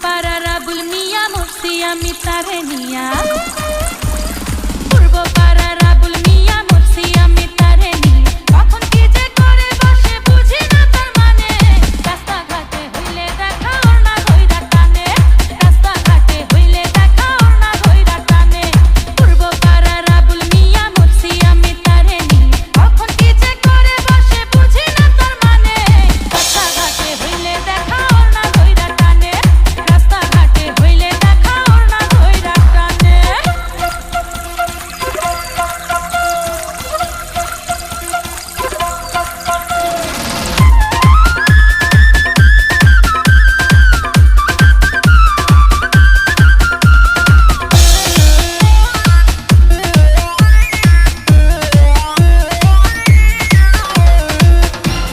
পাড়া রাবুল মিয়া মুর্শি আমি তারে নিয়া পূর্ব পাড়া রাবুল মিয়া মুর্শি আমি তারে নিয়া কখন কি যে করে বসে বুঝি না তার মানে রাস্তাঘাটে হইলে দেখা ওর না ধইরা টানে রাস্তাঘাটে হইলে দেখা ওর না ধইরা টানে পূর্ব পাড়া রাবুল মিয়া মুর্শি আমি তারে নিয়া কখন কি যে করে বসে বুঝি না তার মানে রাস্তাঘাটে হইলে দেখা ওর না ধইরা টানে রাস্তাঘাটে হইলে দেখা ওর না ধইরা টানে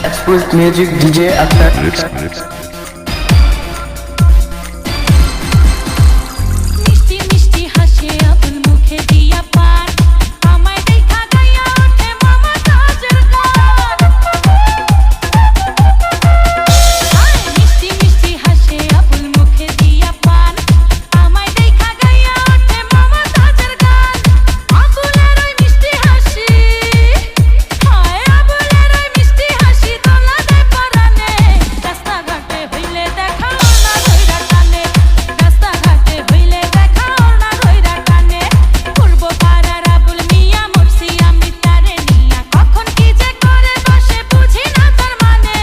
Exclusive music DJ Akhtar. মিষ্টি মিষ্টি হাসে আবুল মুখে দিয়া পান আমায় দেখা গায়া ওঠে মামা কাজের গান মিষ্টি মিষ্টি হাসে আবুল মুখে দিয়া পান আমায় দেখা গায়া ওঠে মামা কাজের গান আবুলের ওই মিষ্টি হাসি হায় আবুলের ওই মিষ্টি হাসি দোলা দেয় পরানে রাস্তাঘাটে হইলে দেখা ওর না ধইরা টানে রাস্তাঘাটে হইলে দেখা ওর না ধইরা টানে পূর্ব পাড়ার আবুল মিয়া মুর্শি আমি তারে নিয়া কখন কি যে করে বসে বুঝি না তার মানে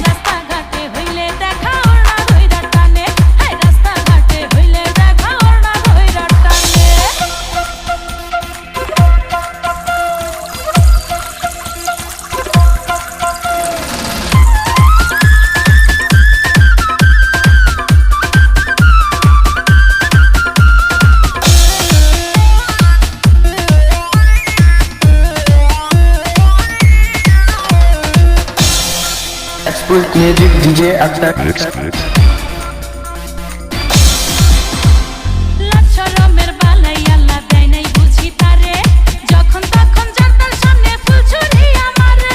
রাস্তাঘাটে হইলে দেখা ওর না ধইরা টানে রাস্তাঘাটে হইলে দেখা ওর না ধইরা টানে Exclusive music DJ Akhtar. লাচ্ছরমের বালাই আল্লাহ দেয় নাই বুঝি তারে যখন তখন জানতার সামনে ফুল ছুড়িয়া মারে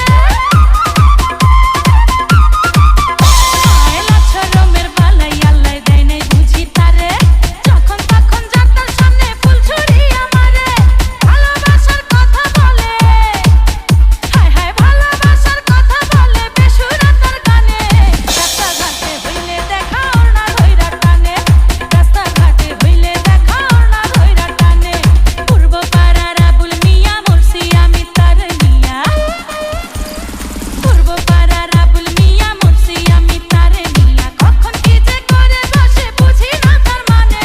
লাচ্ছরমের বালাই আল্লাহ দেয় নাই বুঝি তারে যখন তখন জানতার সামনে ফুল ছুড়িয়া মারে ভালোবাসার কথা বলে হায় হায় ভালোবাসার কথা বলে বেসুরাতার গানে রাস্তাঘাটে হইলে দেখা ওর না ধইরা টানে রাস্তাঘাটে হইলে দেখা ওর না ধইরা টানে পূর্ব পাড়ার আবুল মিয়া মুর্শি আমি তারে নিয়া পূর্ব পাড়ার আবুল মিয়া মুর্শি আমি তারে নিয়া কখন কি যে করে বসে বুঝি না তার মানে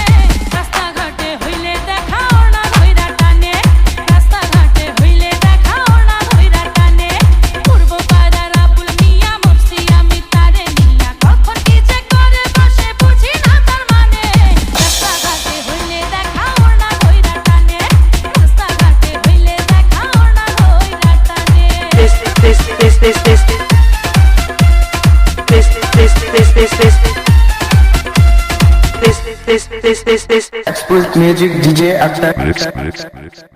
রাস্তাঘাটে হইলে দেখা ওর না ধইরা টানে রাস্তাঘাটে হইলে দেখা ওর না ধইরা টানে পূর্ব পাড়ার আবুল মিয়া মুর্শি আমি তারে নিয়া কখন কি যে করে বসে বুঝি না তার মানে রাস্তাঘাটে হইলে দেখা ওর না ধইরা টানে রাস্তাঘাটে হইলে দেখা ওর না ধইরা টানে Exclusive music DJ Akhtar.